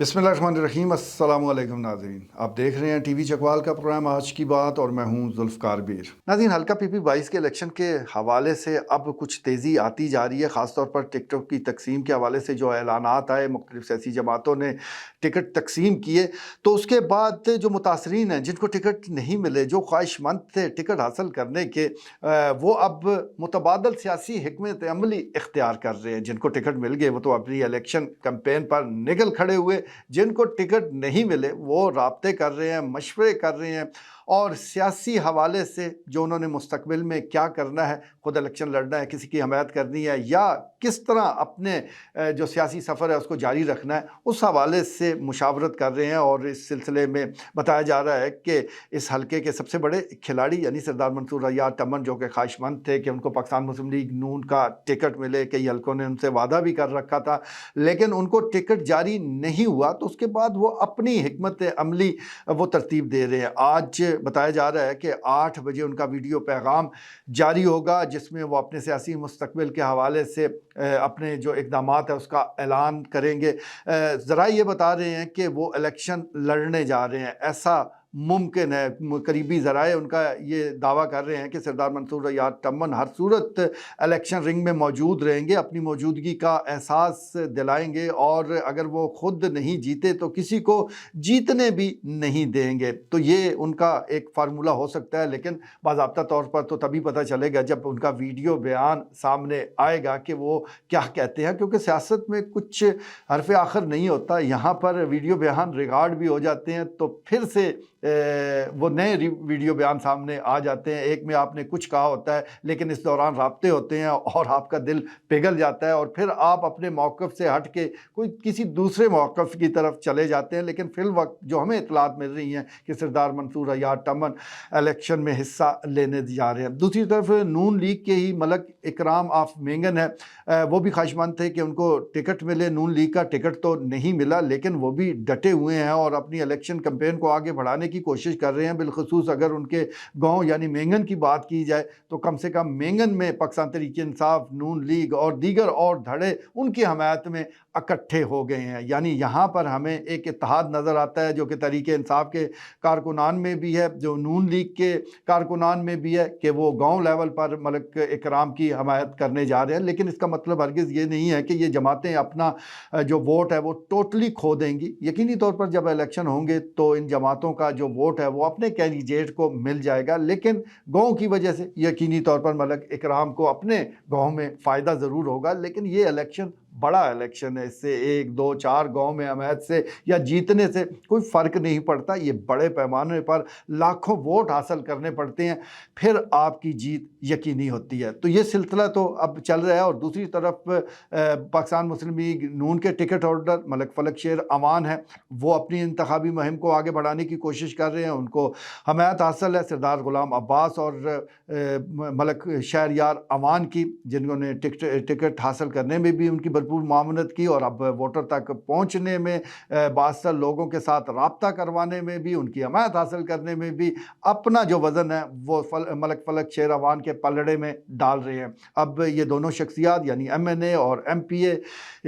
बिस्मिल्लाहिर्रहमानिर्रहीम। अस्सलाम वालेकुम नाज़रीन, आप देख रहे हैं टीवी चकवाल का प्रोग्राम आज की बात और मैं हूं जुल्फ़कार बीर। नाज़रीन, हल्का पीपी 22 के इलेक्शन के हवाले से अब कुछ तेज़ी आती जा रही है, ख़ासतौर पर टिकटों की तकसीम के हवाले से जो ऐलानात आए, मुख्तलिफ़ सियासी जमातों ने टिकट तकसीम किए, तो उसके बाद जो मुतासरीन हैं, जिनको टिकट नहीं मिले, जो ख्वाहिशमंद थे टिकट हासिल करने के, वो अब मुतबादल सियासी हिकमत अमली इख्तियार कर रहे हैं। जिनको टिकट मिल गए वो तो अपनी इलेक्शन कैंपेन पर निकल खड़े हुए, जिनको टिकट नहीं मिले वो राब्ते कर रहे हैं, मशवरे कर रहे हैं और सियासी हवाले से जो उन्होंने मुस्तकबिल में क्या करना है, खुद इलेक्शन लड़ना है, किसी की हमायत करनी है या किस तरह अपने जो सियासी सफ़र है उसको जारी रखना है, उस हवाले से मुशावरत कर रहे हैं। और इस सिलसिले में बताया जा रहा है कि इस हल्के के सबसे बड़े खिलाड़ी यानी सरदार मंसूर अय्याज टमन, जो कि ख्वाहिशमंद थे कि उनको पाकिस्तान मुस्लिम लीग नून का टिकट मिले, कई हल्कों ने उनसे वादा भी कर रखा था, लेकिन उनको टिकट जारी नहीं हुआ, तो उसके बाद वो अपनी हिकमत अमली वो तरतीब दे रहे हैं। आज बताया जा रहा है कि 8 बजे उनका वीडियो पैगाम जारी होगा, जिसमें वो अपने सियासी मुस्तकबिल के हवाले से अपने जो इक़दामात है उसका ऐलान करेंगे। ज़रा ये बता रहे हैं कि वो इलेक्शन लड़ने जा रहे हैं, ऐसा मुमकिन है। करीबी ज़राए उनका ये दावा कर रहे हैं कि सरदार मंसूर अय्याज टमन हर सूरत इलेक्शन रिंग में मौजूद रहेंगे, अपनी मौजूदगी का एहसास दिलाएंगे और अगर वो खुद नहीं जीते तो किसी को जीतने भी नहीं देंगे। तो ये उनका एक फार्मूला हो सकता है, लेकिन बाज़ाब्ता तौर पर तो तभी पता चलेगा जब उनका वीडियो बयान सामने आएगा कि वो क्या कहते हैं, क्योंकि सियासत में कुछ हरफ आखिर नहीं होता। यहाँ पर वीडियो बयान रिकॉर्ड भी हो जाते हैं तो फिर से वो नए वीडियो बयान सामने आ जाते हैं। एक में आपने कुछ कहा होता है लेकिन इस दौरान राब्ते होते हैं और आपका दिल पिघल जाता है और फिर आप अपने मौक़िफ़ से हट के कोई किसी दूसरे मौक़िफ़ की तरफ चले जाते हैं। लेकिन फिल वक्त जो हमें इतलात मिल रही हैं कि सरदार मंसूर अय्याज टमन इलेक्शन में हिस्सा लेने जा रहे हैं। दूसरी तरफ नून लीग के ही मलक इकराम ऑफ मेंगन है, वो भी ख्वाहिशमंद थे कि उनको टिकट मिले। नून लीग का टिकट तो नहीं मिला, लेकिन वो भी डटे हुए हैं और अपनी इलेक्शन कैंपेन को आगे बढ़ाने की कोशिश कर रहे हैं। बिलखुसूस अगर उनके गांव यानी मेंगन की बात की जाए तो कम से कम मेंगन में पाकिस्तान तहरीक-ए-इंसाफ, नून लीग और दीगर और धड़े उनकी हमायत में इकट्ठे हो गए हैं। यानी यहाँ पर हमें एक इत्तेहाद नज़र आता है जो कि तहरीक-ए-इंसाफ के कारकुनान में भी है, जो नून लीग के कारकुनान में भी है कि वो गाँव लेवल पर मलक इकराम की हमायत करने जा रहे हैं। लेकिन इसका मतलब हरगिज़ ये नहीं है कि ये जमातें अपना जो वोट है वो टोटली खो देंगी। यकीनी तौर पर जब इलेक्शन होंगे तो इन जमातों का जो वोट है वो अपने कैंडिडेट को मिल जाएगा, लेकिन गाँव की वजह से यकीनी तौर पर मलक इकराम को अपने गाँव में फ़ायदा ज़रूर होगा। लेकिन ये इलेक्शन बड़ा इलेक्शन है, इससे 1, 2, 4 गाँव में हमायत से या जीतने से कोई फ़र्क नहीं पड़ता। ये बड़े पैमाने पर लाखों वोट हासिल करने पड़ते हैं, फिर आपकी जीत यकीनी होती है। तो ये सिलसिला तो अब चल रहा है। और दूसरी तरफ पाकिस्तान मुस्लिम लीग नून के टिकट होल्डर मलक फलक शेर अमान है, वो अपनी इंतखाबी मुहिम को आगे बढ़ाने की कोशिश कर रहे हैं। उनको हमायत हासिल है सरदार गुलाम अब्बास और मलक शहरयार अमान की, जिन्होंने टिकट हासिल करने में भी उनकी भरपूर मामनत की और अब वोटर तक पहुँचने में, बादशाह लोगों के साथ राब्ता करवाने में भी, उनकी हमायत हासिल करने में भी अपना जो वज़न है वो मलक फलक शेर अमान के पलड़े में डाल रहे हैं। अब ये दोनों शख्सियात यानी MNA और MPA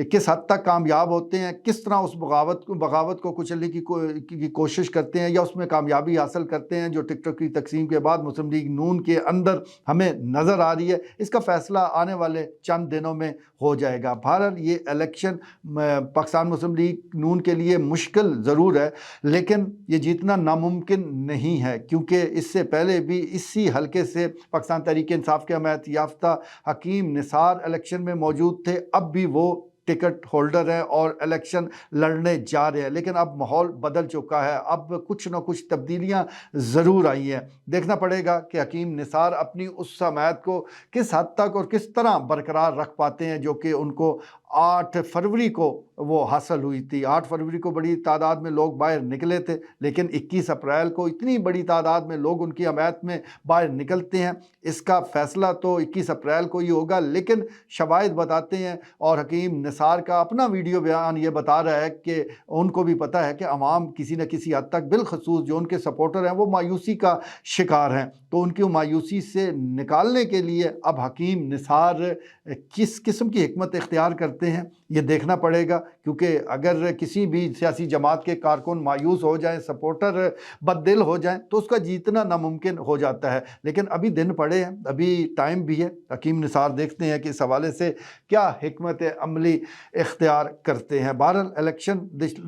किस हद तक कामयाब होते हैं, किस तरह उस बगावत को कुचलने की कोशिश करते हैं या उसमें कामयाबी हासिल करते हैं जो टिकटों की तकसीम के बाद मुस्लिम लीग नून के अंदर हमें नज़र आ रही है, इसका फ़ैसला आने वाले चंद दिनों में हो जाएगा। बहरहाल ये इलेक्शन पाकिस्तान मुस्लिम लीग नून के लिए मुश्किल ज़रूर है, लेकिन ये जीतना नामुमकिन नहीं है, क्योंकि इससे पहले भी इसी हल्के से पाकिस्तान तहरीक-ए-इंसाफ के हमायत याफ्ता हकीम निसार इलेक्शन में मौजूद थे। अब भी वो टिकट होल्डर हैं और इलेक्शन लड़ने जा रहे हैं, लेकिन अब माहौल बदल चुका है। अब कुछ न कुछ तब्दीलियां ज़रूर आई हैं। देखना पड़ेगा कि हकीम निसार अपनी उस हमायत को किस हद तक और किस तरह बरकरार रख पाते हैं जो कि उनको 8 फरवरी को वो हासिल हुई थी। 8 फरवरी को बड़ी तादाद में लोग बाहर निकले थे, लेकिन 21 अप्रैल को इतनी बड़ी तादाद में लोग उनकी हमायत में बाहर निकलते हैं, इसका फ़ैसला तो 21 अप्रैल को ही होगा। लेकिन शवाहिद बताते हैं और हकीम نثار کا اپنا ویڈیو بیان یہ بتا رہا ہے کہ ان کو بھی پتہ ہے کہ عوام کسی نہ کسی حد تک بالخصوص جو ان کے سپورٹر ہیں وہ مایوسی کا شکار ہیں، تو ان کی مایوسی سے نکالنے کے لیے اب حکیم نثار کس قسم کی حکمت اختیار کرتے ہیں یہ دیکھنا پڑے گا، کیونکہ اگر کسی بھی سیاسی جماعت کے کارکن مایوس ہو جائیں، سپورٹر بد دل ہو جائیں تو اس کا جیتنا ناممکن ہو جاتا ہے۔ لیکن ابھی دن پڑے ہیں، ابھی ٹائم بھی ہے، حکیم نثار دیکھتے ہیں کہ اس حوالے سے کیا حکمت عملی اختیار کرتے ہیں۔ بہرحال الیکشن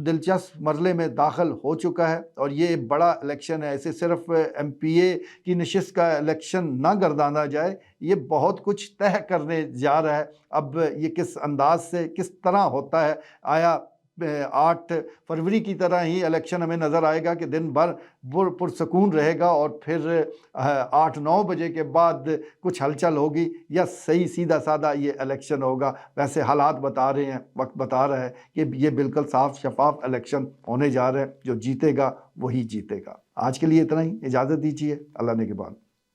دلچسپ مرحلے میں داخل ہو چکا ہے اور یہ بڑا الیکشن ہے، اسے صرف ایم پی اے کی نشست کا الیکشن نہ گردانا جائے، یہ بہت کچھ طے کرنے جا رہا ہے۔ اب یہ کس انداز سے کس طرح ہوتا ہے، آیا 8 فروری کی طرح ہی الیکشن ہمیں نظر آئے گا کہ دن بھر پرسکون رہے گا اور پھر 8-9 بجے کے بعد کچھ ہلچل ہوگی، یا صحیح سیدھا سادہ یہ الیکشن ہوگا؟ ویسے حالات بتا رہے ہیں، وقت بتا رہا ہے کہ یہ بالکل صاف شفاف الیکشن ہونے جا رہے ہیں، جو جیتے گا وہی جیتے گا۔ آج کے لیے اتنا ہی، اجازت دیجیے، اللہ نے کے بعد۔